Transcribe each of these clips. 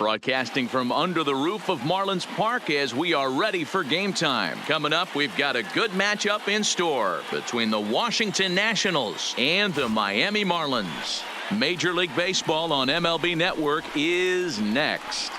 Broadcasting from under the roof of Marlins Park as we are ready for game time. Coming up, we've got a good matchup in store between the Washington Nationals and the Miami Marlins. Major League Baseball on MLB Network is next.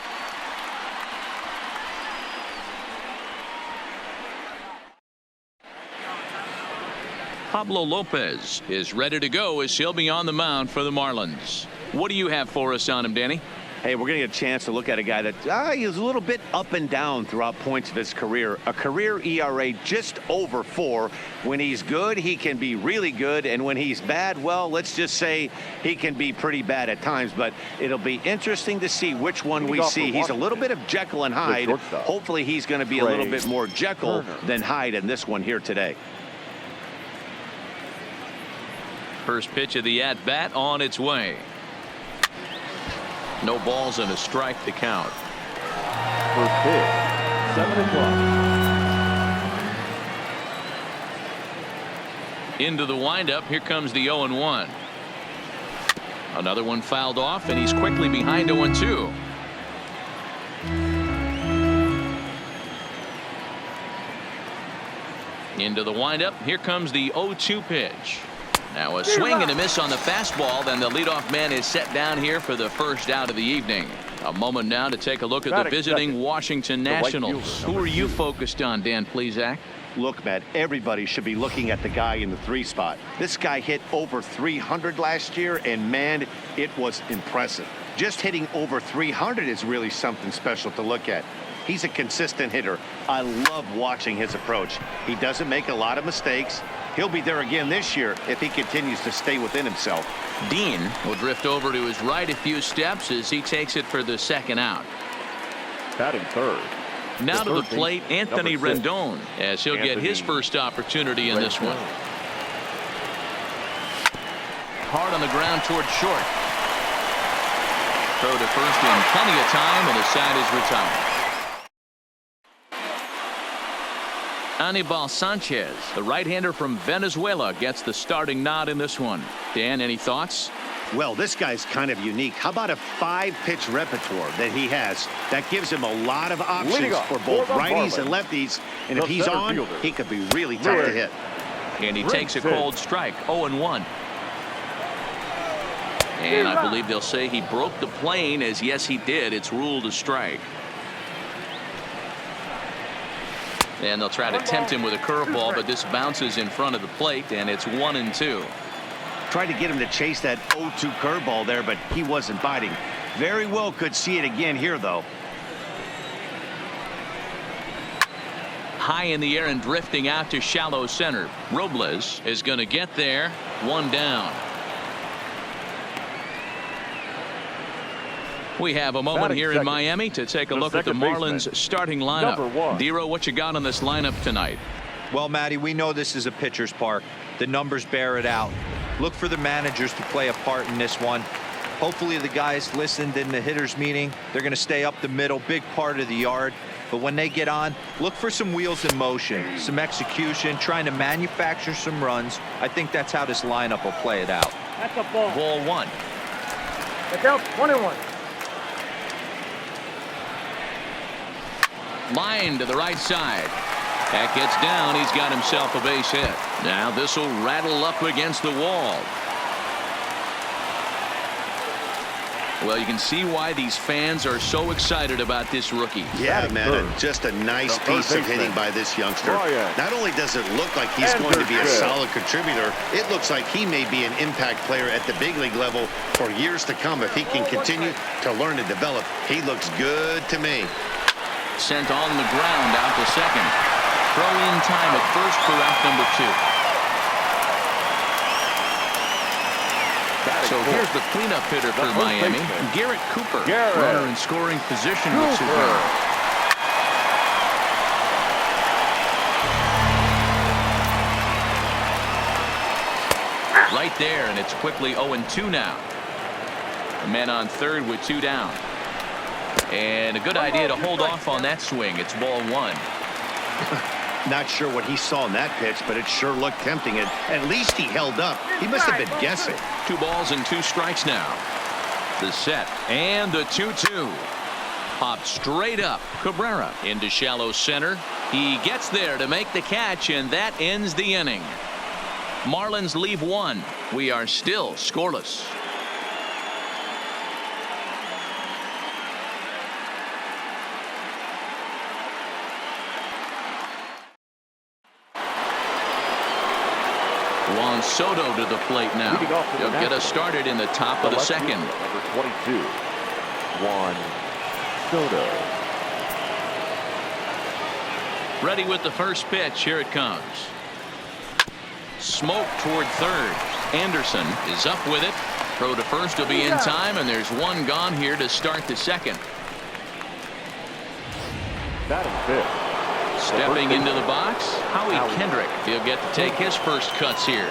Pablo Lopez is ready to go as he'll be on the mound for the Marlins. What do you have for us on him, Danny? Hey, we're going to get a chance to look at a guy that he was a little bit up and down throughout points of his career. A career ERA just over 4. When he's good, he can be really good. And when he's bad, well, let's just say he can be pretty bad at times. But it'll be interesting to see which one we see. He's a little bit of Jekyll and Hyde. Hopefully he's going to be a little bit more Jekyll than Hyde in this one here today. First pitch of the at-bat on its way. No balls and a strike to count. First pitch, 7:00. Into the windup. Here comes the 0-1. Another one fouled off, and he's quickly behind 0-2. Into the windup. Here comes the 0-2 pitch. Now a swing and a miss on the fastball. Then the leadoff man is set down here for the first out of the evening. A moment now to take a look at the visiting Washington Nationals. Who are you focused on, Dan Plesac? Look, Matt, everybody should be looking at the guy in the 3 spot. This guy hit over 300 last year, and man, it was impressive. Just hitting over 300 is really something special to look at. He's a consistent hitter. I love watching his approach. He doesn't make a lot of mistakes. He'll be there again this year if he continues to stay within himself. Dean will drift over to his right a few steps as he takes it for the second out. Batting third. Now to the plate, Anthony Rendon, as he'll get his first opportunity in this one. Hard on the ground towards short. Throw to first in plenty of time, and the side is retired. Anibal Sanchez, the right-hander from Venezuela, gets the starting nod in this one. Dan, any thoughts? Well, this guy's kind of unique. How about a 5-pitch repertoire that he has? That gives him a lot of options for both righties and lefties. And if he's on, he could be really tough to hit. And he takes a cold strike, 0-1. And I believe they'll say he broke the plane, as yes, he did. It's ruled a strike. And they'll try to tempt him with a curveball, but this bounces in front of the plate, and it's 1-2. Tried to get him to chase that 0-2 curveball there, but he wasn't biting. Very well could see it again here, though. High in the air and drifting out to shallow center. Robles is going to get there. 1 down. We have a moment here in Miami to take a look at the Marlins starting lineup. Dero, what you got on this lineup tonight? Well, Matty, we know this is a pitcher's park. The numbers bear it out. Look for the managers to play a part in this one. Hopefully the guys listened in the hitters meeting. They're going to stay up the middle, big part of the yard. But when they get on, look for some wheels in motion, some execution, trying to manufacture some runs. I think that's how this lineup will play it out. That's a ball. Ball 1. It's out 21. Line to the right side. That gets down. He's got himself a base hit. Now this will rattle up against the wall. Well, you can see why these fans are so excited about this rookie. Yeah, man, just a nice piece of hitting by this youngster. Not only does it look like he's going to be a solid contributor, it looks like he may be an impact player at the big league level for years to come if he can continue to learn and develop. He looks good to me. Sent on the ground out to second. Throw in time at first for out number 2. So here's the cleanup hitter for Miami, Garrett Cooper. Runner in scoring position with Super. Right there, and it's quickly 0-2 now. The man on third with 2 down. And a good idea to hold off on that swing. It's ball 1. Not sure what he saw in that pitch, but it sure looked tempting. And at least he held up. He must have been guessing. 2 balls and 2 strikes now. The set and the 2-2. Popped straight up. Cabrera into shallow center. He gets there to make the catch, and that ends the inning. Marlins leave one. We are still scoreless. Juan Soto to the plate now. He'll get us started in the top of the second. Number 22, Juan Soto. Ready with the first pitch. Here it comes. Smoke toward third. Anderson is up with it. Throw to first will be in time, and there's one gone here to start the second. Batting fifth. Stepping into the box, Howie Kendrick. He'll get to take his first cuts here.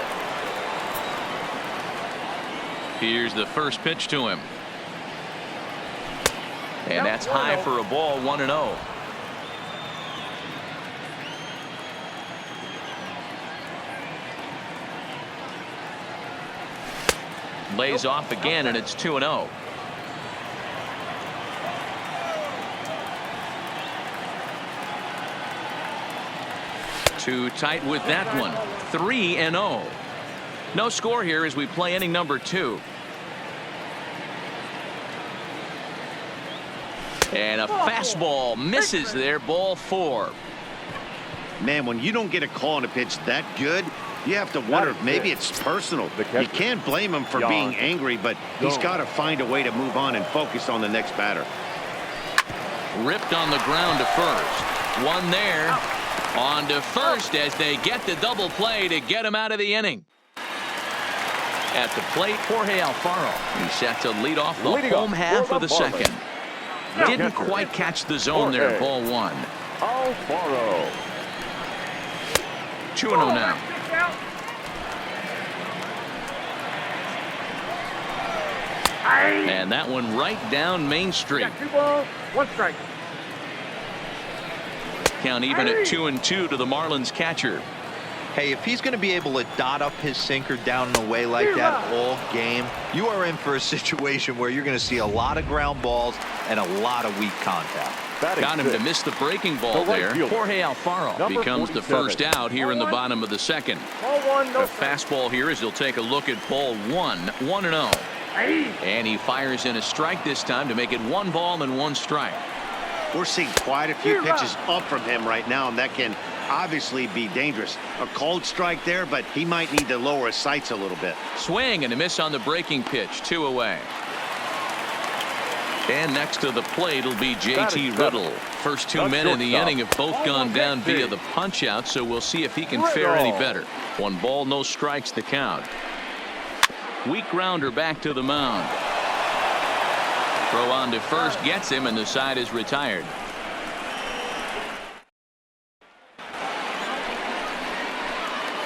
Here's the first pitch to him. And that's high for a ball, 1-0. Lays off again, and it's 2-0. Too tight with that one. 3-0. No score here as we play inning number 2. And a fastball misses there. Ball 4. Man, when you don't get a call on a pitch that good, you have to wonder if maybe it's personal. You can't blame him for being angry, but he's got to find a way to move on and focus on the next batter. Ripped on the ground to first. One there. On to first as they get the double play to get him out of the inning. At the plate, Jorge Alfaro. He's set to lead off the home half of the second. Didn't quite catch the zone there. Ball 1. Alfaro. 2-0 now. And that one right down Main Street. 2 balls, 1 strike. Count even at 2-2 to the Marlins catcher. Hey, if he's going to be able to dot up his sinker down and away like that all game, you are in for a situation where you're going to see a lot of ground balls and a lot of weak contact. Got him to miss the breaking ball there. Jorge Alfaro becomes the first out here in the bottom of the second. Ball 1, no A fastball here as he'll take a look at ball 1. 1-0. And he fires in a strike this time to make it 1 ball and 1 strike. We're seeing quite a few pitches up from him right now, and that can obviously be dangerous. A cold strike there, but he might need to lower his sights a little bit. Swing and a miss on the breaking pitch. 2 away. And next to the plate will be J.T. Riddle. First 2 men in the inning have both gone down via the punch out, so we'll see if he can fare any better. 1 ball, no strikes to count. Weak grounder back to the mound. Throw on to first gets him, and the side is retired.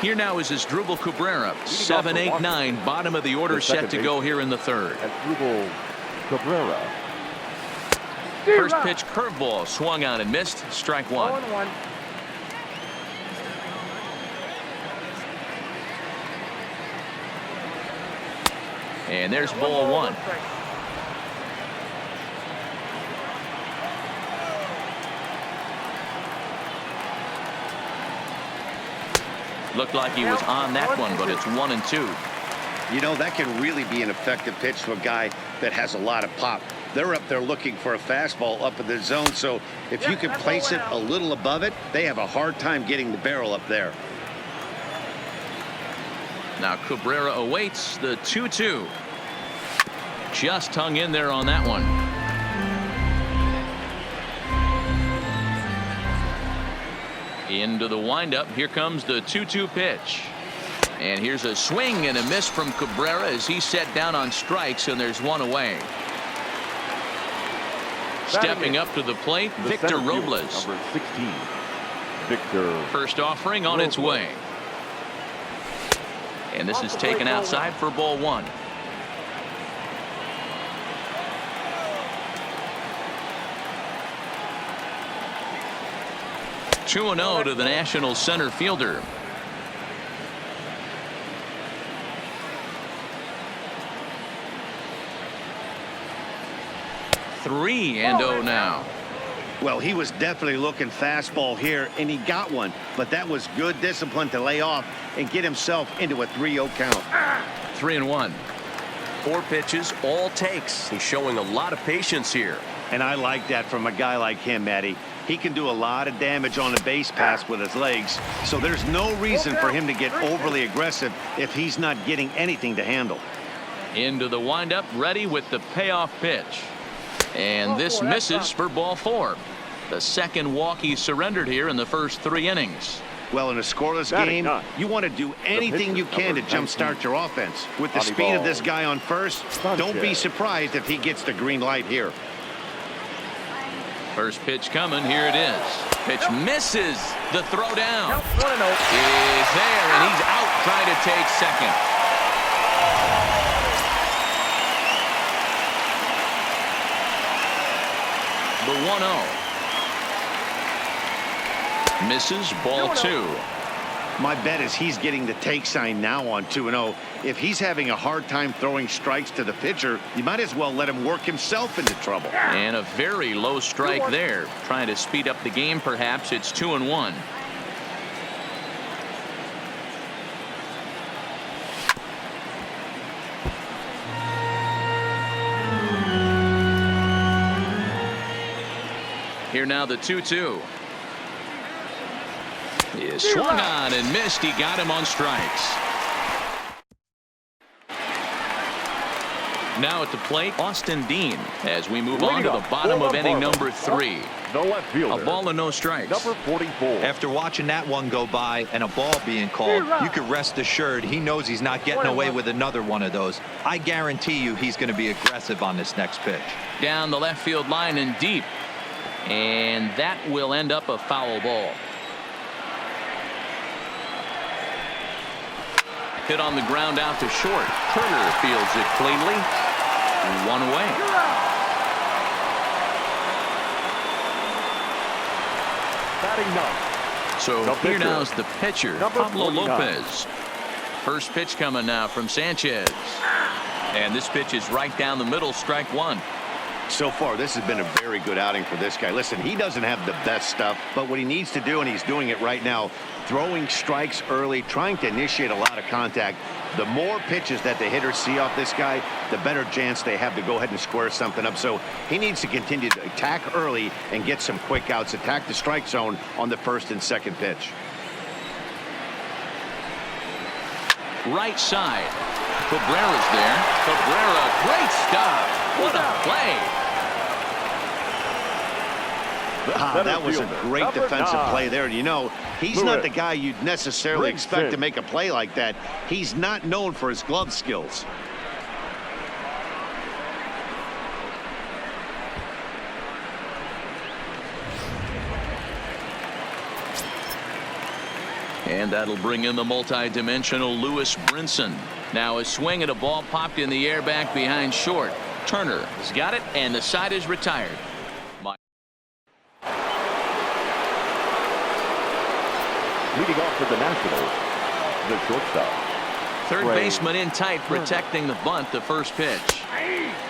Here now is Asdrubal Cabrera. 7, 8, 9. Bottom of the order set to go here in the third. Asdrubal Cabrera. First pitch curveball swung on and missed. Strike 1. 1-1. And there's ball 1. Looked like he was on that one, but it's 1-2. You know, that can really be an effective pitch to a guy that has a lot of pop. They're up there looking for a fastball up in the zone, so if you can place it a little above it, they have a hard time getting the barrel up there. Now Cabrera awaits the 2-2. Just hung in there on that one. Into the windup. Here comes the 2-2 pitch. And here's a swing and a miss from Cabrera as he's set down on strikes, and there's 1 away. Stepping up to the plate, Victor Robles. Number 16. Victor. First offering on its way. And this is taken outside for ball 1. Two and 0 to the Nationals center fielder. 3-0 now. Well, he was definitely looking fastball here, and he got one. But that was good discipline to lay off and get himself into a 3-0 count. 3-1. 4 pitches, all takes. He's showing a lot of patience here. And I like that from a guy like him, Matty. He can do a lot of damage on a base pass with his legs, so there's no reason for him to get overly aggressive if he's not getting anything to handle. Into the windup, ready with the payoff pitch. And this misses for ball 4. The second walk he surrendered here in the first 3 innings. Well, in a scoreless game, you want to do anything you can to jumpstart your offense. With the speed of this guy on first, don't be surprised if he gets the green light here. First pitch coming. Here it is. Pitch misses. The throw down is there, and he's out trying to take second. The 1-0. Misses. Ball 2. My bet is he's getting the take sign now on 2-0. If he's having a hard time throwing strikes to the pitcher, you might as well let him work himself into trouble. And a very low strike there. Trying to speed up the game, perhaps. It's 2-1. Here now the 2-2. He swung on and missed. He got him on strikes. Now at the plate, Austin Dean, as we move on to the bottom of inning number 3. The left fielder. A ball and no strikes. Number 44. After watching that one go by and a ball being called, you can rest assured he knows he's not getting away with another one of those. I guarantee you he's going to be aggressive on this next pitch. Down the left field line and deep. And that will end up a foul ball. Hit on the ground out to short. Turner fields it cleanly. 1 away. Batting 9. So here now's the pitcher, Number Pablo 49. Lopez. First pitch coming now from Sanchez. And this pitch is right down the middle, strike 1. So far, this has been a very good outing for this guy. Listen, he doesn't have the best stuff, but what he needs to do, and he's doing it right now, throwing strikes early, trying to initiate a lot of contact. The more pitches that the hitters see off this guy, the better chance they have to go ahead and square something up. So he needs to continue to attack early and get some quick outs, attack the strike zone on the first and second pitch. Right side. Cabrera's there. Cabrera, great stop. What a play. That was a great defensive play there. You know, he's not the guy you'd necessarily expect to make a play like that. He's not known for his glove skills. And that'll bring in the multi-dimensional Lewis Brinson. Now a swing at a ball popped in the air back behind short. Turner has got it, and the side is retired. Leading off for the Nationals, the shortstop. Third baseman in tight, protecting the bunt. The first pitch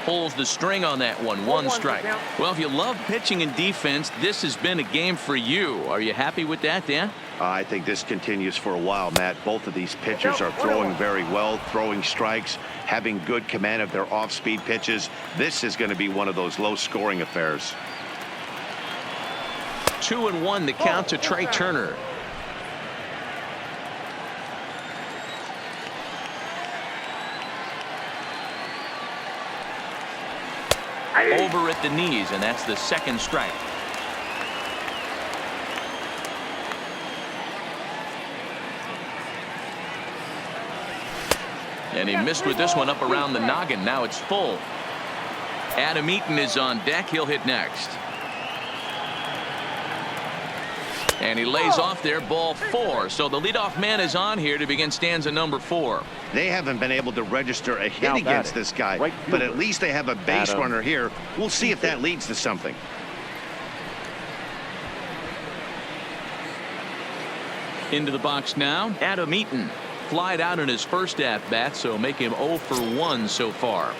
pulls the string on that one. 1 strike. Well, if you love pitching and defense, this has been a game for you. Are you happy with that, Dan? I think this continues for a while, Matt. Both of these pitchers are throwing very well, throwing strikes, having good command of their off-speed pitches. This is going to be one of those low-scoring affairs. 2-1 the count to Trey Turner. Over at the knees, and that's the second strike. And he missed with this one up around the noggin. Now it's full. Adam Eaton is on deck. He'll hit next. And he lays off there, ball 4. So the leadoff man is on here to begin stanza number 4. They haven't been able to register a hit against this guy, but at least they have a base runner here. We'll see if that leads to something. Into the box now, Adam Eaton. Flied out in his first at-bat, so make him 0 for 1 so far.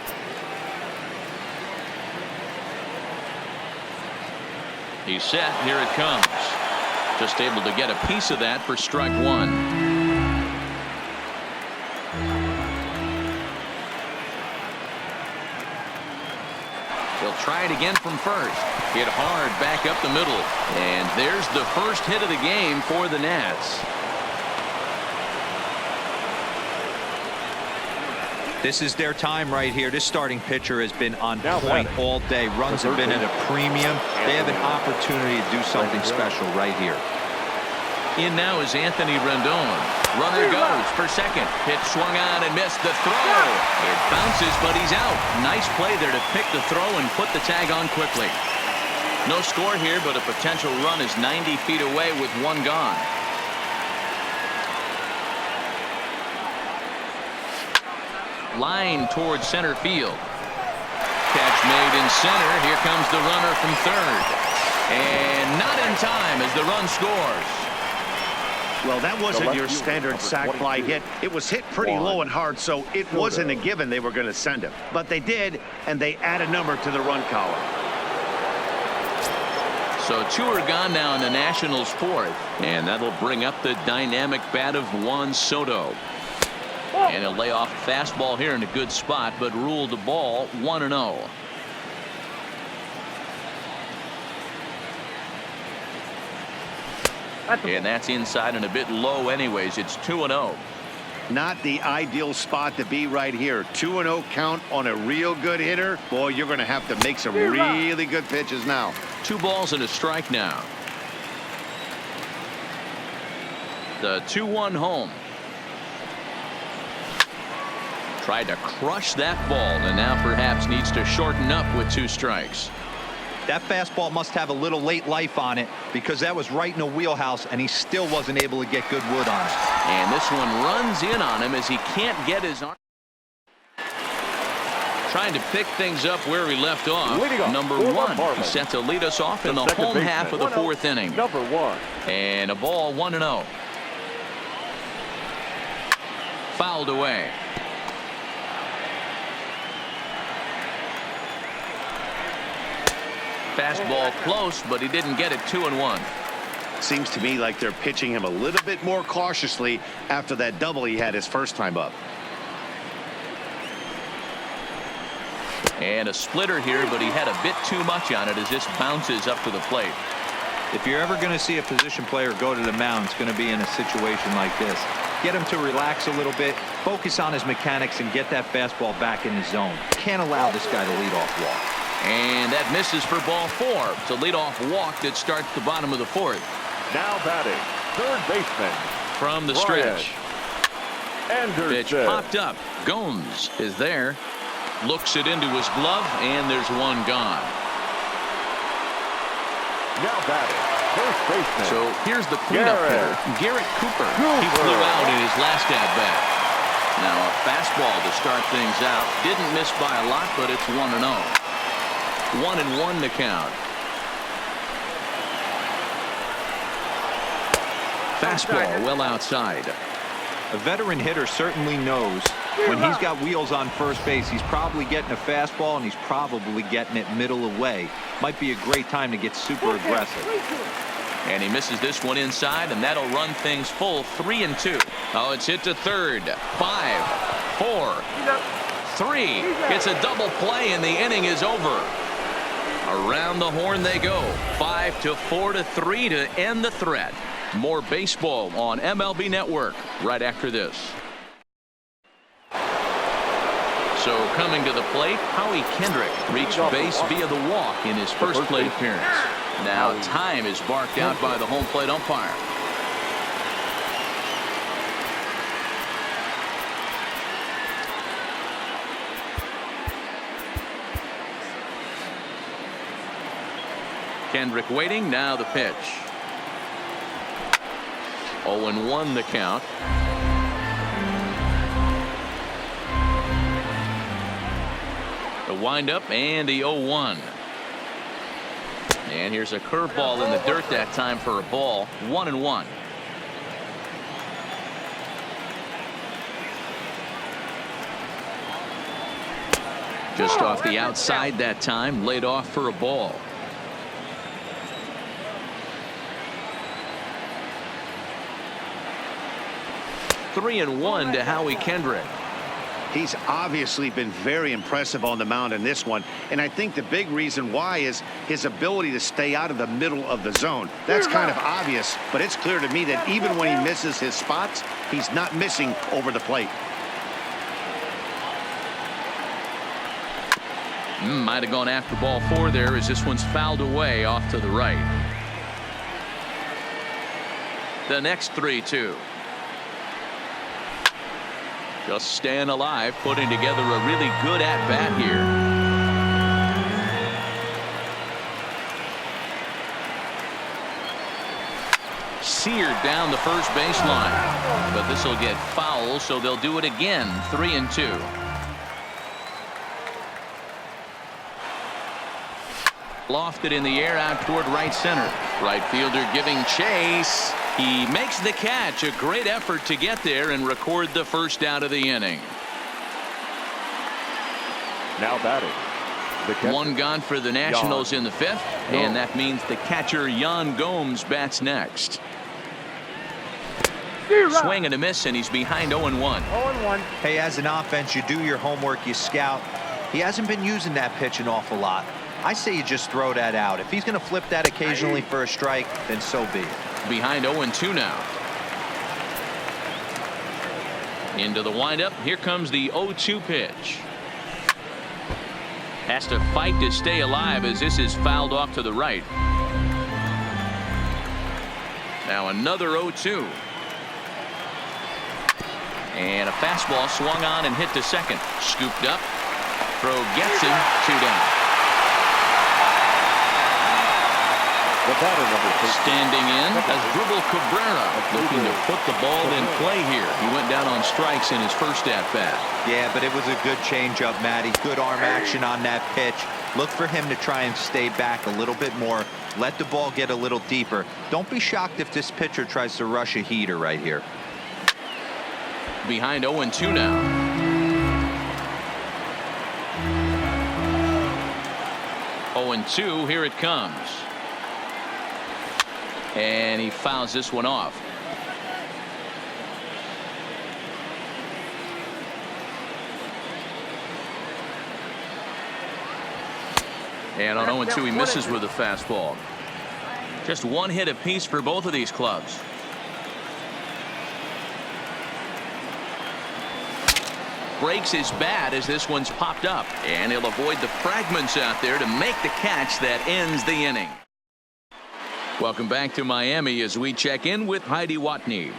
He's set. Here it comes. Just able to get a piece of that for strike one. He'll try it again from first. Hit hard back up the middle. And there's the first hit of the game for the Nats. This is their time right here. This starting pitcher has been on point all day. Runs have been at a premium. They have an opportunity to do something special right here. In now is Anthony Rendon. Runner goes for second. Pitch swung on and missed the throw. It bounces, but he's out. Nice play there to pick the throw and put the tag on quickly. No score here, but a potential run is 90 feet away with one gone. Line towards center field. Catch made in center. Here comes the runner from third. And not in time as the run scores. Well, that wasn't your standard sac fly hit. It was hit pretty low and hard, so it wasn't a given they were going to send him. But they did, and they add a number to the run column. So two are gone now in the Nationals' fourth. And that'll bring up the dynamic bat of Juan Soto. And he'll lay off a fastball here in a good spot, but ruled the ball 1-0. And that's inside and a bit low anyways. It's 2-0. Not the ideal spot to be right here. 2-0 count on a real good hitter. Boy, you're going to have to make some really good pitches now. 2 balls and a strike now. The 2-1 home. Tried to crush that ball and now perhaps needs to shorten up with 2 strikes. That fastball must have a little late life on it because that was right in the wheelhouse and he still wasn't able to get good wood on it. And this one runs in on him as he can't get his arm. Trying to pick things up where he left off. Number 1 he's set to lead us off in the home half of the 4th inning. Number 1. And a ball 1-0. Fouled away. Fastball close, but he didn't get it. 2-1. Seems to me like they're pitching him a little bit more cautiously after that double he had his first time up. And a splitter here, but he had a bit too much on it as this bounces up to the plate. If you're ever going to see a position player go to the mound, it's going to be in a situation like this. Get him to relax a little bit, focus on his mechanics, and get that fastball back in his zone. Can't allow this guy to lead off walk. And that misses for ball 4. It's a leadoff walk that starts the bottom of the 4th. Now batting, third baseman. From the stretch. Pitch Anderson. popped up. Gomes is there. Looks it into his glove, and there's one gone. Now batting, first baseman. So here's the cleanup hitter, Garrett Cooper. He flew out in his last at-bat. Now a fastball to start things out. Didn't miss by a lot, but it's 1-0. 1-1 to count. Fastball well outside. A veteran hitter certainly knows when he's got wheels on first base, he's probably getting a fastball and he's probably getting it middle away. Might be a great time to get super aggressive. And he misses this one inside, and that'll run things full. 3-2. Oh, it's hit to third. 5, 4, 3. It's a double play, and the inning is over. Around the horn they go. 5-4 to 3 to end the threat. More baseball on MLB Network right after this. So coming to the plate, Howie Kendrick reached base via the walk in his first plate appearance. Now time is barked out by the home plate umpire. Kendrick waiting. Now the pitch. 0-1 the count. The windup and the 0-1. And here's a curveball in the dirt that time for a ball. 1-1. Just off the outside that time, laid off for a ball. 3-1 to Howie Kendrick. He's obviously been very impressive on the mound in this one, and I think the big reason why is his ability to stay out of the middle of the zone. That's kind of obvious, but it's clear to me that even when he misses his spots, he's not missing over the plate. Might have gone after ball 4 there as this one's fouled away off to the right. The next 3-2. Just staying alive, putting together a really good at-bat here. Seared down the first baseline. But this will get foul, so they'll do it again. 3-2. Lofted in the air out toward right center. Right fielder giving chase. He makes the catch. A great effort to get there and record the first out of the inning. Now batting. One gone for the Nationals in the 5th, and that means the catcher Yan Gomes bats next. Swing and a miss, and he's behind 0-1. 0-1. Hey, as an offense, you do your homework, you scout. He hasn't been using that pitch an awful lot. I say you just throw that out. If he's going to flip that occasionally for a strike, then so be it. Behind 0-2 now. Into the windup. Here comes the 0-2 pitch. Has to fight to stay alive as this is fouled off to the right. Now another 0-2. And a fastball swung on and hit to second. Scooped up. Throw gets him. 2 down. The batter, number 6. Standing in as Dribble Cabrera, looking to put the ball in play here. He went down on strikes in his first at-bat. Yeah, but it was a good changeup, Matty. Good arm action on that pitch. Look for him to try and stay back a little bit more. Let the ball get a little deeper. Don't be shocked if this pitcher tries to rush a heater right here. Behind 0-2 now. 0-2, here it comes. And he fouls this one off. And on 0-2, he misses with a fastball. Just one hit apiece for both of these clubs. Breaks his bat as this one's popped up. And he'll avoid the fragments out there to make the catch that ends the inning. Welcome back to Miami as we check in with Heidi Watney.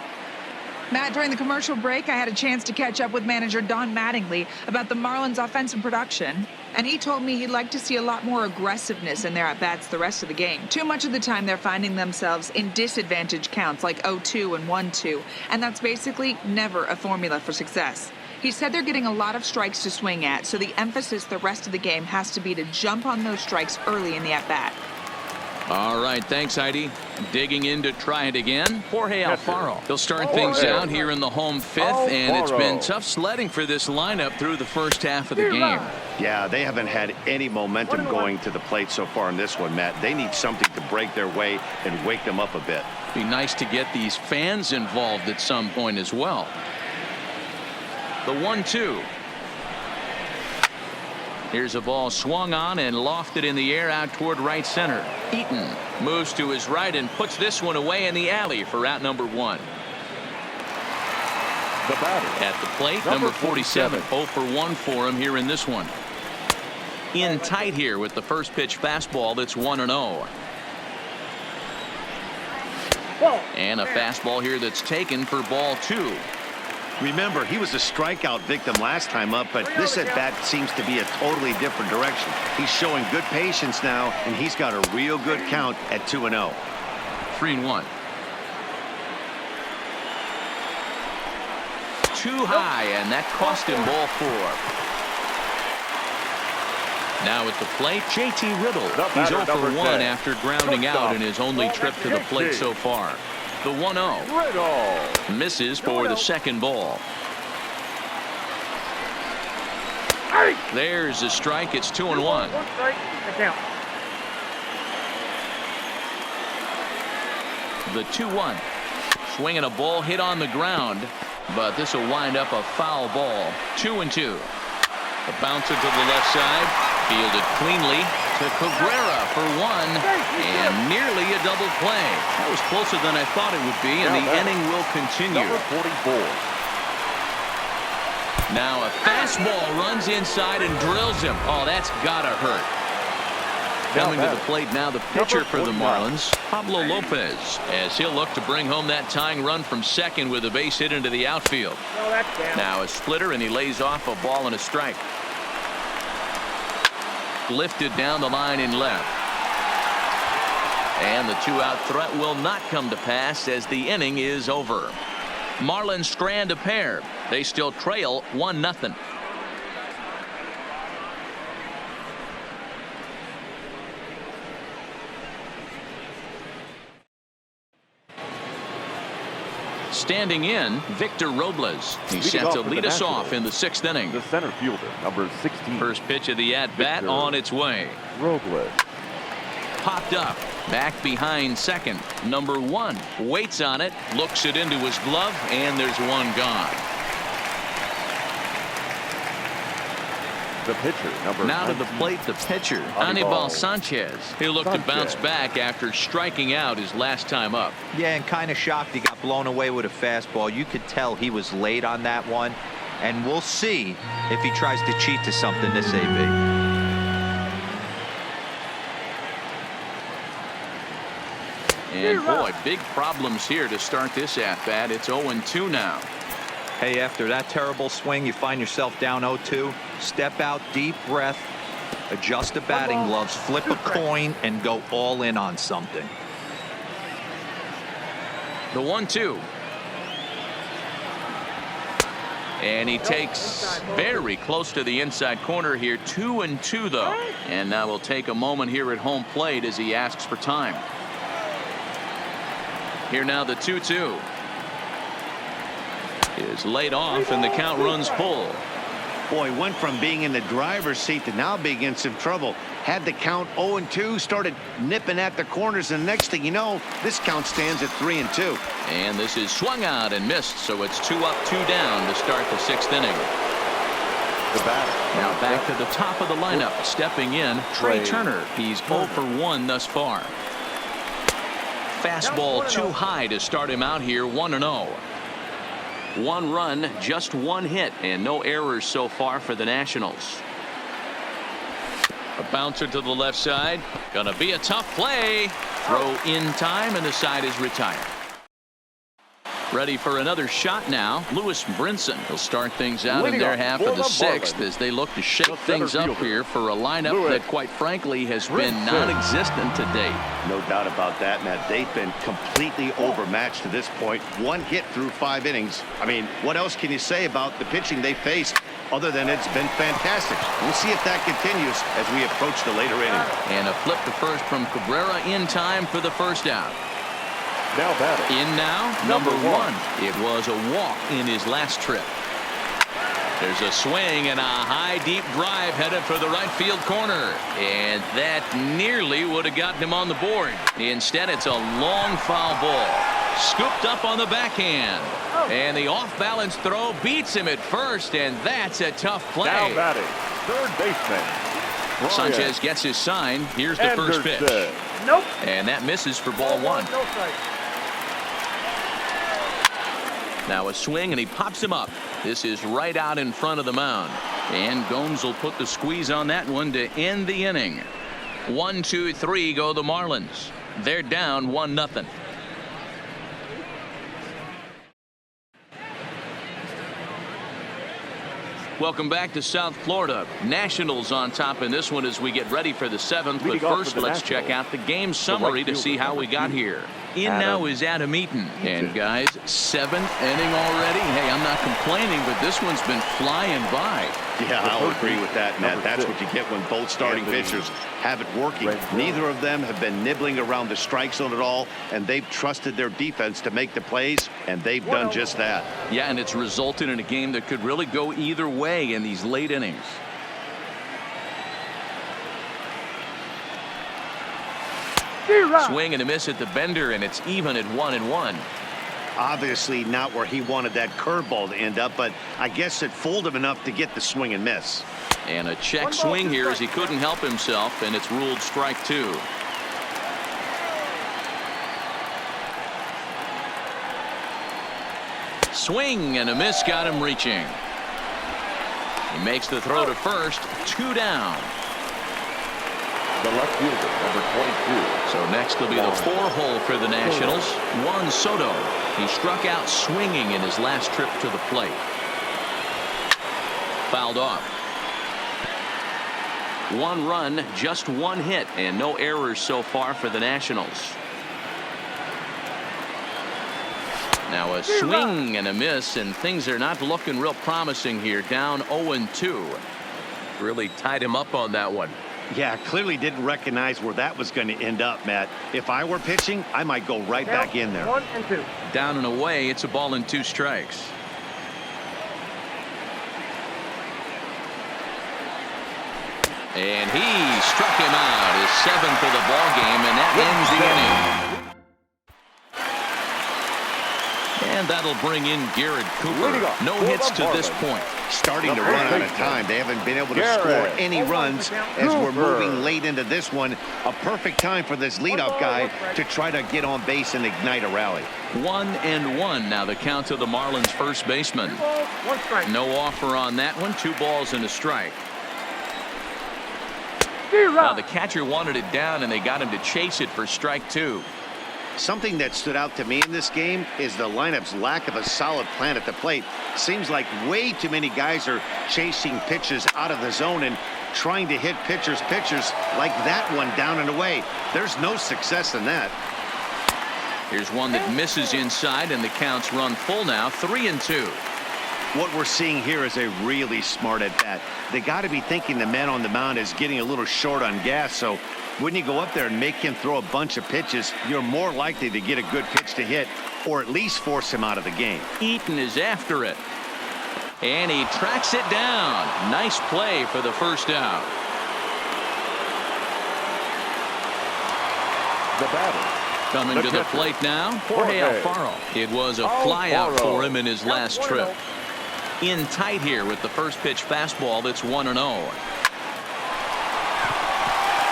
Matt, during the commercial break, I had a chance to catch up with manager Don Mattingly about the Marlins' offensive production, and he told me he'd like to see a lot more aggressiveness in their at-bats the rest of the game. Too much of the time, they're finding themselves in disadvantage counts like 0-2 and 1-2, and that's basically never a formula for success. He said they're getting a lot of strikes to swing at, so the emphasis the rest of the game has to be to jump on those strikes early in the at-bat. All right, thanks, Heidi. Digging in to try it again, Jorge Alfaro. They'll start things out here in the home 5th, and it's been tough sledding for this lineup through the first half of the game. Yeah, they haven't had any momentum going to the plate so far in this one, Matt. They need something to break their way and wake them up a bit. Be nice to get these fans involved at some point as well. The 1-2. Here's a ball swung on and lofted in the air out toward right center. Eaton moves to his right and puts this one away in the alley for out number 1. The batter. At the plate, number 47. 0 for 1 for him here in this one. In tight here with the first pitch fastball that's 1-0. And a fastball here that's taken for ball 2. Remember, he was a strikeout victim last time up, but this at-bat seems to be a totally different direction. He's showing good patience now, and he's got a real good count at 2-0. 3-1. Too high, and that cost him ball 4. Now at the plate, JT Riddle. He's 0 for 1 after grounding out in his only trip to the plate so far. The 1-0. Misses for the second ball. There's a strike. It's 2-1. One strike, the count. The 2-1. Swinging a ball hit on the ground. but this will wind up a foul ball. 2-2. A bouncer to the left side, fielded cleanly to Cabrera for one, and nearly a double play. That was closer than I thought it would be, and the inning will continue. Number 44. Now a fastball runs inside and drills him. Oh, that's gotta hurt. Coming to the plate now, the pitcher for the Marlins, Pablo Lopez, as he'll look to bring home that tying run from second with a base hit into the outfield. Now a splitter, and he lays off a ball and a strike. Lifted down the line in left. And the two-out threat will not come to pass as the inning is over. Marlins strand a pair. They still trail 1-0. Standing in, Victor Robles. He's set to lead us off in the 6th inning. The center fielder, number 16. First pitch of the at-bat on its way. Robles. Popped up. Back behind second. Number 1 waits on it, looks it into his glove, and there's one gone. The pitcher, number now 19. to the plate, the pitcher, Anibal Sanchez. He'll look to bounce back after striking out his last time up. Yeah, and kind of shocked he got blown away with a fastball. You could tell he was late on that one, and we'll see if he tries to cheat to something this AB. And boy, big problems here to start this at-bat. It's 0-2 now. Hey, after that terrible swing, you find yourself down 0-2. Step out, deep breath, adjust the batting gloves, flip a coin, and go all in on something. The 1-2. And he takes very close to the inside corner here. 2-2 though. And now we'll take a moment here at home plate as he asks for time. Here now the 2-2. Is laid off and the count runs full. Boy, went from being in the driver's seat to now being in some trouble. Had the count 0-2, started nipping at the corners, and the next thing you know, this count stands at 3-2. And this is swung out and missed, so it's 2 up, 2 down to start the 6th inning. The batter. Now back to the top of the lineup, stepping in, Trey Turner. He's 0 for 1 thus far. Fastball too high to start him out here, 1-0. 1 run, just 1 hit, and no errors so far for the Nationals. A bouncer to the left side. Gonna be a tough play. Throw in time, and the side is retired. Ready for another shot now. Lewis Brinson will start things out in their half of the 6th as they look to shake things up here for a lineup that quite frankly has been non-existent to date. No doubt about that, Matt. They've been completely overmatched to this point. 1 hit through 5 innings. I mean, what else can you say about the pitching they faced other than it's been fantastic? We'll see if that continues as we approach the later innings. And a flip to first from Cabrera in time for the first out. Now batting. In now, number 1. It was a walk in his last trip. There's a swing and a high deep drive headed for the right field corner, and that nearly would have gotten him on the board. Instead, it's a long foul ball, scooped up on the backhand, and the off-balance throw beats him at first, and that's a tough play. Now batting, third baseman Sanchez gets his sign. Here's the first pitch. Nope. And that misses for ball 1. No strike. Now a swing, and he pops him up. This is right out in front of the mound. And Gomes will put the squeeze on that one to end the inning. 1, 2, 3 go the Marlins. They're down 1-0. Welcome back to South Florida. Nationals on top in this one as we get ready for the 7th. But first, let's check out the game summary to see how we got here. In now is Adam Eaton. And guys, 7th inning already. Hey, I'm not complaining, but this one's been flying by. Yeah, I'll agree with that, Matt. That's what you get when both starting pitchers have it working. Neither of them have been nibbling around the strike zone at all, and they've trusted their defense to make the plays, and they've done just that. Yeah, and it's resulted in a game that could really go either way in these late innings. Swing and a miss at the bender, and it's even at 1-1. Obviously not where he wanted that curveball to end up, but I guess it fooled him enough to get the swing and miss. And a check swing here as he couldn't help himself, and it's ruled strike 2. Swing and a miss got him reaching. He makes the throw to first. 2 down. The left fielder, number 22. So next will be the 4-hole for the Nationals. Juan Soto. He struck out swinging in his last trip to the plate. Fouled off. 1 run, just 1 hit, and no errors so far for the Nationals. Now a swing and a miss, and things are not looking real promising here. Down 0-2. Really tied him up on that one. Yeah, clearly didn't recognize where that was going to end up, Matt. If I were pitching, I might go right back in there. 1 and 2. Down and away, it's a ball and 2 strikes. And he struck him out, his 7th of the ball game, and that ends the inning. And that'll bring in Garrett Cooper. No hits to this point. Starting to run out of time. They haven't been able to score any runs as we're moving late into this one. A perfect time for this leadoff guy to try to get on base and ignite a rally. 1-1 now the count to the Marlins first baseman. 1 strike. No offer on that one. 2 balls and a strike. 0. Now the catcher wanted it down, and they got him to chase it for strike 2. Something that stood out to me in this game is the lineup's lack of a solid plan at the plate. Seems like way too many guys are chasing pitches out of the zone and trying to hit pitchers like that one down and away. There's no success in that. Here's one that misses inside, and the count's run full now. 3-2. What we're seeing here is a really smart at bat. They got to be thinking the man on the mound is getting a little short on gas, so when you go up there and make him throw a bunch of pitches, you're more likely to get a good pitch to hit or at least force him out of the game. Eaton is after it, and he tracks it down. Nice play for the first out. The batter. Coming to the plate now, Jorge Alfaro. It was a flyout for him in his last trip. In tight here with the first pitch fastball that's 1-0.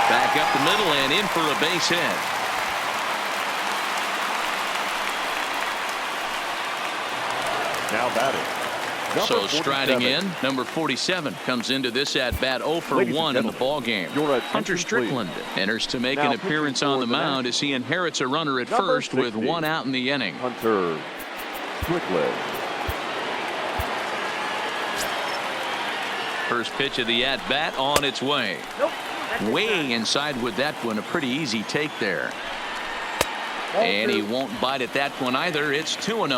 Back up the middle and in for a base hit. Now batting. So striding in, number 47 comes into this at bat 0 for 1 in the ball game. Hunter Strickland enters to make an appearance on the mound as he inherits a runner at first with 1 out in the inning. Hunter Strickland. First pitch of the at bat on its way. Nope. Way inside with that one. A pretty easy take there. And he won't bite at that one either. It's 2-0.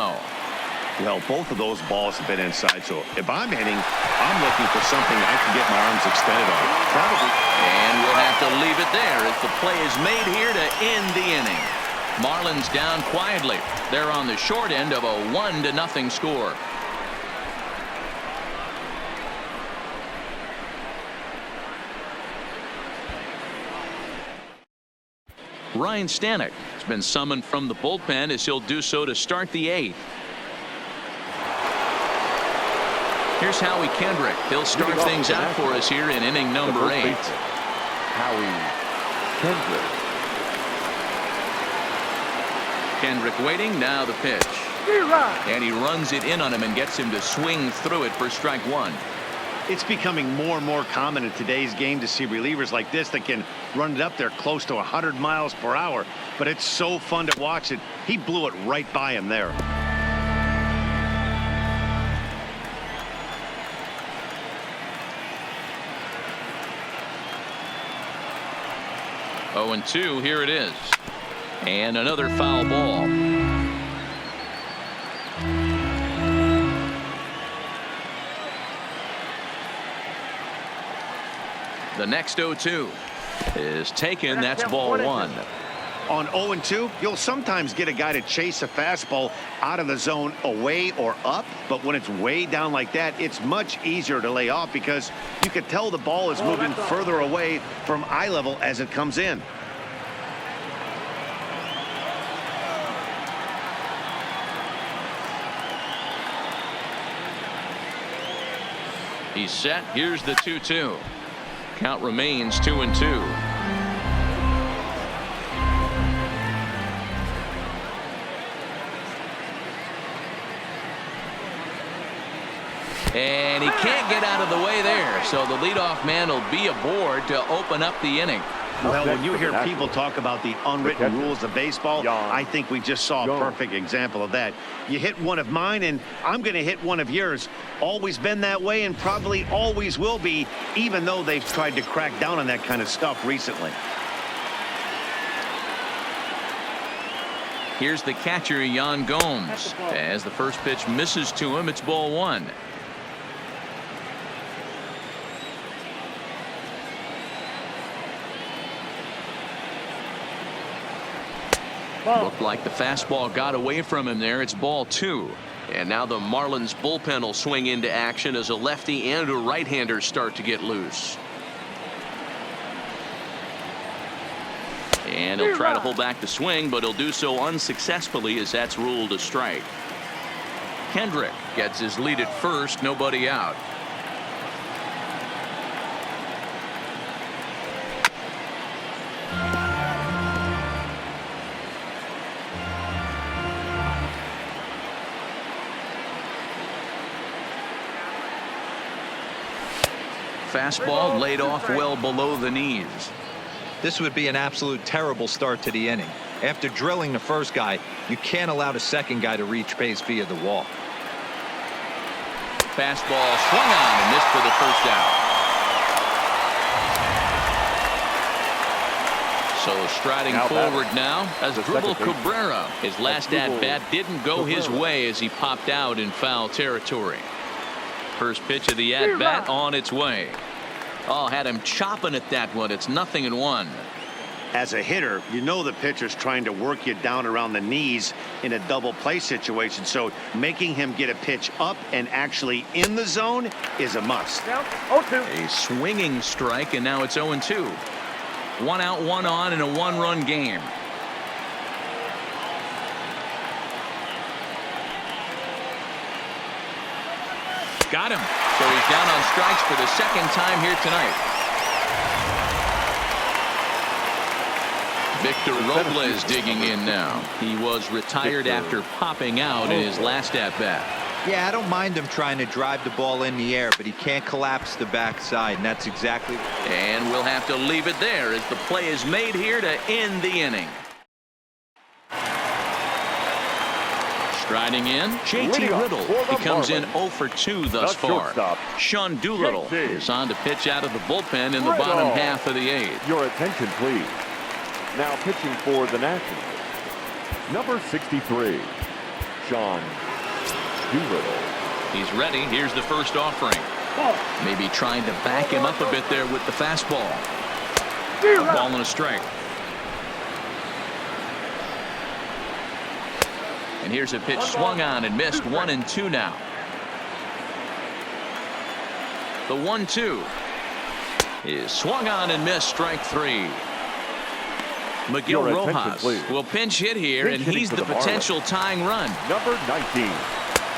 Well, both of those balls have been inside, so if I'm hitting, I'm looking for something I can get my arms extended on. Probably. And we'll have to leave it there as the play is made here to end the inning. Marlins down quietly. They're on the short end of a 1-0 score. Ryan Stanek has been summoned from the bullpen as he'll do so to start the 8th. Here's Howie Kendrick. He'll start things out for us here in inning number 8. Howie Kendrick. Kendrick waiting. Now the pitch. 0. And he runs it in on him and gets him to swing through it for strike 1. It's becoming more and more common in today's game to see relievers like this that can run it up there close to 100 miles per hour. But it's so fun to watch it. He blew it right by him there. Oh, and 2. Here it is. And another foul ball. The next 0-2 is taken. That's ball 1. On 0-2, you'll sometimes get a guy to chase a fastball out of the zone away or up, but when it's way down like that, it's much easier to lay off because you can tell the ball is moving further away from eye level as it comes in. He's set. Here's the 2-2. Count remains 2-2. And he can't get out of the way there, so the leadoff man will be aboard to open up the inning. Well, when you hear people talk about the unwritten rules of baseball, I think we just saw a perfect example of that. You hit one of mine, and I'm going to hit one of yours. Always been that way, and probably always will be, even though they've tried to crack down on that kind of stuff recently. Here's the catcher, Yan Gomes. As the first pitch misses to him, it's ball one. Looked like the fastball got away from him there. It's ball two. And now the Marlins bullpen will swing into action as a lefty and a right-hander start to get loose. And he'll try to hold back the swing, but he'll do so unsuccessfully as that's ruled a strike. Kendrick gets his lead at first, nobody out. Fastball laid off well below the knees. This would be an absolute terrible start to the inning. After drilling the first guy, you can't allow the second guy to reach base via the walk. Fastball swung on and missed for the first out. So striding forward now as Dribble Cabrera. His last at-bat didn't go his way as he popped out in foul territory. First pitch of the at-bat on its way. Oh, had him chopping at that one. It's 0-1. As a hitter, you know the pitcher's trying to work you down around the knees in a double play situation, so making him get a pitch up and actually in the zone is a must. 0-2. A swinging strike, and now it's 0-2. 1 out, 1 on in a 1-run game. Got him. So he's down on strikes for the second time here tonight. Victor Robles digging in now. He was retired after popping out in his last at-bat. Yeah, I don't mind him trying to drive the ball in the air, but he can't collapse the backside, and that's exactly. And we'll have to leave it there as the play is made here to end the inning. Striding in, JT Riddle. He comes in 0 for 2 thus far. Sean Doolittle is on to pitch out of the bullpen in the bottom half of the 8th. Your attention, please. Now pitching for the Nationals, number 63, Sean Doolittle. He's ready. Here's the first offering. Maybe trying to back him up a bit there with the fastball. A ball and a strike. And here's a pitch swung on and missed. 1-2 now. The 1-2 is swung on and missed. Strike 3. Miguel Rojas will pinch hit here, and he's the potential tying run. Number 19.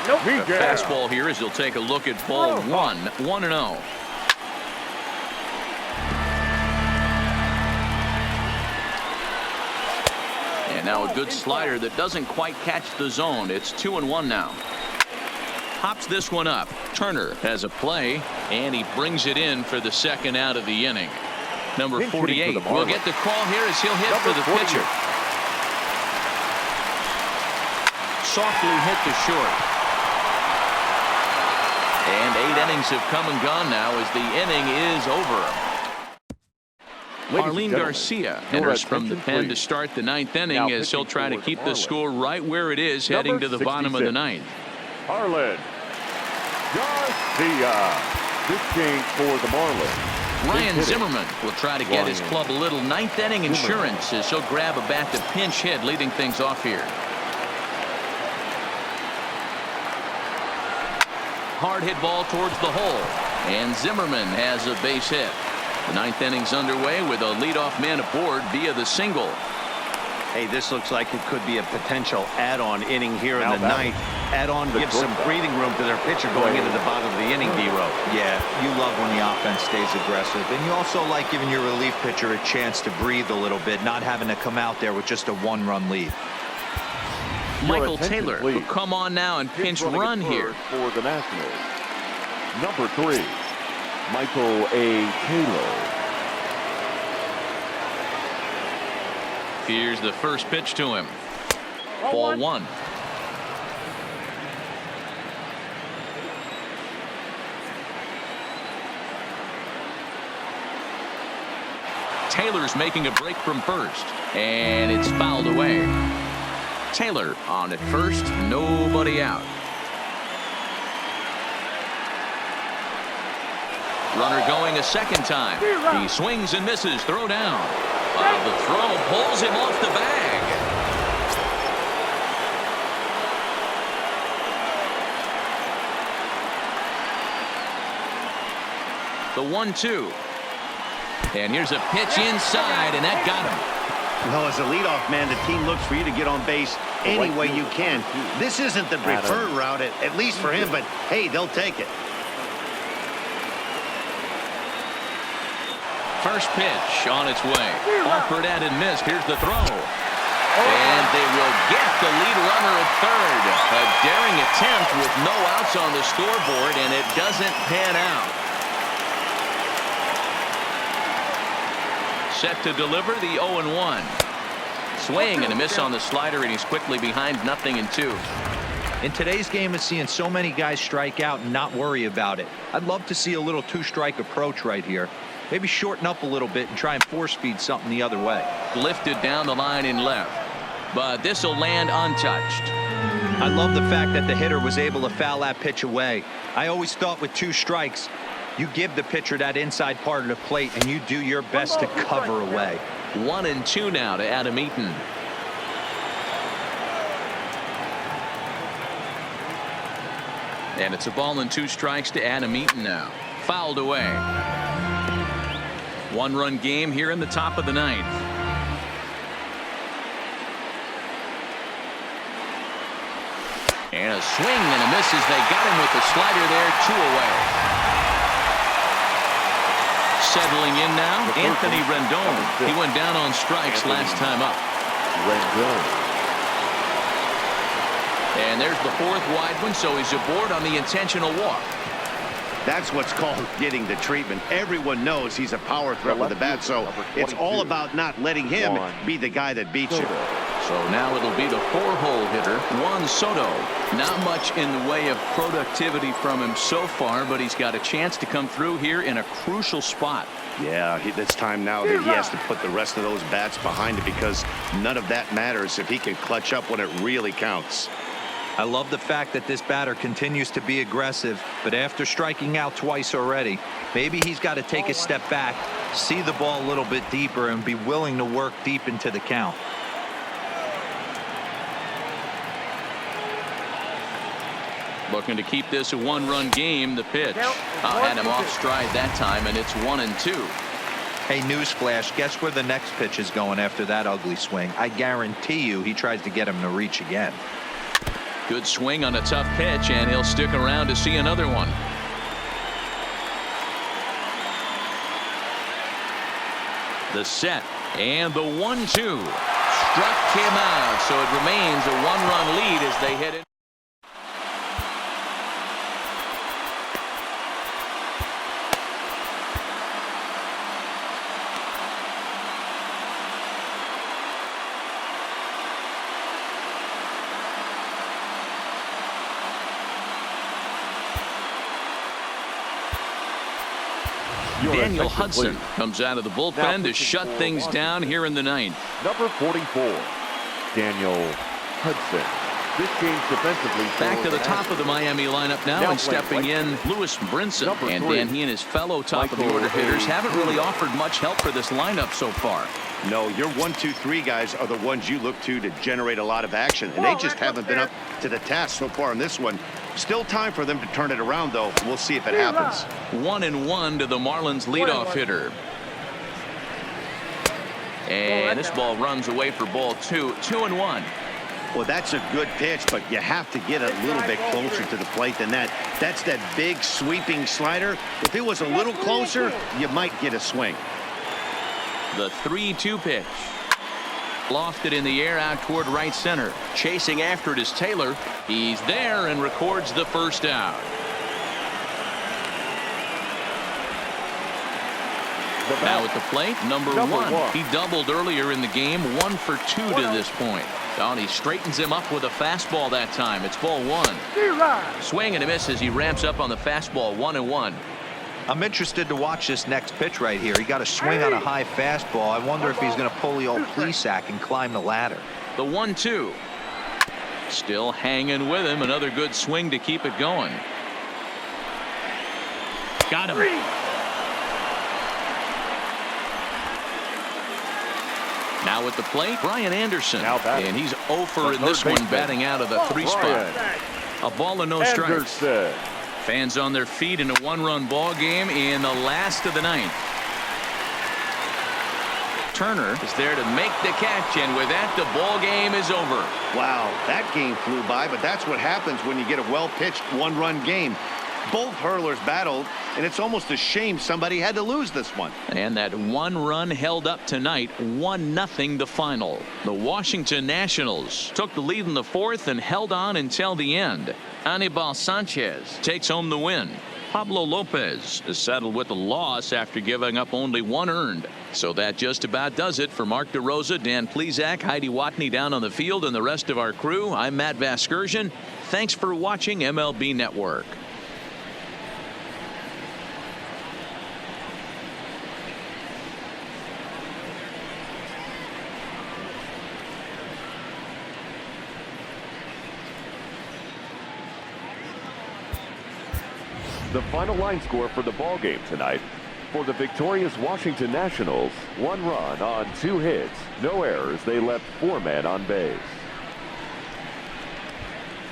The fastball here as he'll take a look at ball 1. 1-0. And now a good slider that doesn't quite catch the zone. It's 2-1 now. Pops this one up. Turner has a play, and he brings it in for the second out of the inning. Number 48 will get the call here as he'll hit for the pitcher. Softly hit to short. And 8 innings have come and gone now as the inning is over. Arlene Garcia enters from the pen to start the 9th inning as he'll try to keep the score right where it is heading to the bottom of the 9th. Arlene Garcia. This change for the Marlins. Ryan Zimmerman will try to get his club a little 9th inning insurance as he'll grab a bat to pinch hit, leading things off here. Hard hit ball towards the hole, and Zimmerman has a base hit. The 9th inning's underway with a leadoff man aboard via the single. Hey, this looks like it could be a potential add-on inning here in the ninth. Add-on gives some shortstop. breathing room to their pitcher going into the bottom of the inning, D-Row. Yeah, you love when the offense stays aggressive. And you also like giving your relief pitcher a chance to breathe a little bit, not having to come out there with just a one-run lead. Michael Taylor will come on now and pinch run here. For the Nationals, number 3, Michael A. Taylor. Here's the first pitch to him. Ball 1. Taylor's making a break from first, and it's fouled away. Taylor on at first, nobody out. Runner going a second time. He swings and misses. Throw down. The throw pulls him off the bag. The 1-2. And here's a pitch inside, and that got him. Well, as a leadoff man, the team looks for you to get on base any way you can. This isn't the preferred route, at least for him, but hey, they'll take it. First pitch on its way. Offered and missed. Here's the throw. And they will get the lead runner at third. A daring attempt with no outs on the scoreboard, and it doesn't pan out. Set to deliver the 0-1. Swing and a miss on the slider, and he's quickly behind 0-2. In today's game of seeing so many guys strike out and not worry about it, I'd love to see a little two-strike approach right here. Maybe shorten up a little bit and try and force-feed something the other way. Lifted down the line in left, but this will land untouched. I love the fact that the hitter was able to foul that pitch away. I always thought with 2 strikes, you give the pitcher that inside part of the plate and you do your best to cover away. 1-2 now to Adam Eaton. And it's a ball and 2 strikes to Adam Eaton now. Fouled away. 1-run game here in the top of the 9th. And a swing and a miss as they got him with the slider there. 2 away. Settling in now, Anthony Rendon. He went down on strikes last time up. Rendon. And there's the 4th wide one, so he's aboard on the intentional walk. That's what's called getting the treatment. Everyone knows he's a power threat with the bat, so it's all about not letting him be the guy that beats you. So now it'll be the 4-hole hitter, Juan Soto. Not much in the way of productivity from him so far, but he's got a chance to come through here in a crucial spot. Yeah, it's time now that he has to put the rest of those bats behind it, because none of that matters if he can clutch up when it really counts. I love the fact that this batter continues to be aggressive, but after striking out twice already, maybe he's got to take a step back, see the ball a little bit deeper, and be willing to work deep into the count. Looking to keep this a 1-run game. The pitch had him off stride that time, and it's 1-2. Hey, newsflash, guess where the next pitch is going after that ugly swing? I guarantee you he tries to get him to reach again. Good swing on a tough pitch, and he'll stick around to see another one. The set and the 1-2 struck him out, so it remains a 1-run lead as they head in. Daniel Hudson comes out of the bullpen to shut things down here in the 9th. Number 44, Daniel Hudson. This game's defensively. Back to the top of the Miami lineup now and stepping in Lewis Brinson. And then he and his fellow top of the order hitters haven't really offered much help for this lineup so far. No, your 1, 2, 3 guys are the ones you look to generate a lot of action, and they just haven't been up to the task so far in this one. Still time for them to turn it around, though. We'll see if it happens. 1-1 to the Marlins leadoff hitter. And this ball runs away for ball 2, 2-1. Well, that's a good pitch, but you have to get a little bit closer to the plate than that. That's that big sweeping slider. If it was a little closer, you might get a swing. The 3-2 pitch. Lofted in the air out toward right center. Chasing after it is Taylor. He's there and records the first out. Now at the plate, number one. He doubled earlier in the game, 1 for 2 to this point. And he straightens him up with a fastball that time. It's ball 1. Swing and a miss as he ramps up on the fastball, 1-1. I'm interested to watch this next pitch right here. He got a swing on a high fastball. I wonder if he's going to pull the old Plesac and climb the ladder. The 1-2. Still hanging with him. Another good swing to keep it going. Got him. Now at the plate, Brian Anderson. And he's 0 for in this one, batting out of the 3 spot. A ball and no strikes. Fans on their feet in a 1-run ball game in the last of the 9th. Turner is there to make the catch, and with that, the ball game is over. Wow, that game flew by, but that's what happens when you get a well-pitched 1-run game. Both hurlers battled, and it's almost a shame somebody had to lose this one. And that 1 run held up tonight, 1-0 the final. The Washington Nationals took the lead in the 4th and held on until the end. Anibal Sanchez takes home the win. Pablo Lopez is settled with a loss after giving up only 1 earned. So that just about does it for Mark DeRosa, Dan Plesac, Heidi Watney down on the field, and the rest of our crew. I'm Matt Vasgersian. Thanks for watching MLB Network. The final line score for the ball game tonight. For the victorious Washington Nationals, 1 run on 2 hits, no errors. They left 4 men on base.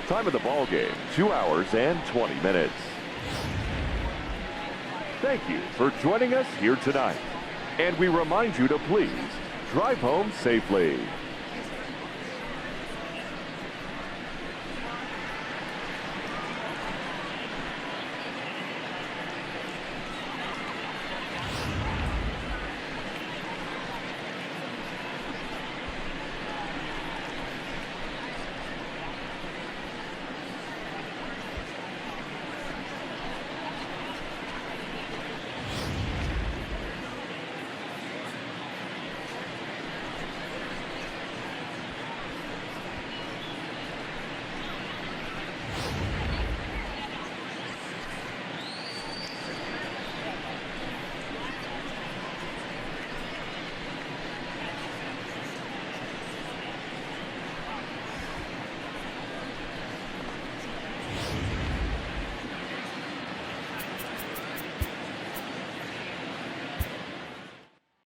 Time of the ball game, 2 hours and 20 minutes. Thank you for joining us here tonight. And we remind you to please drive home safely.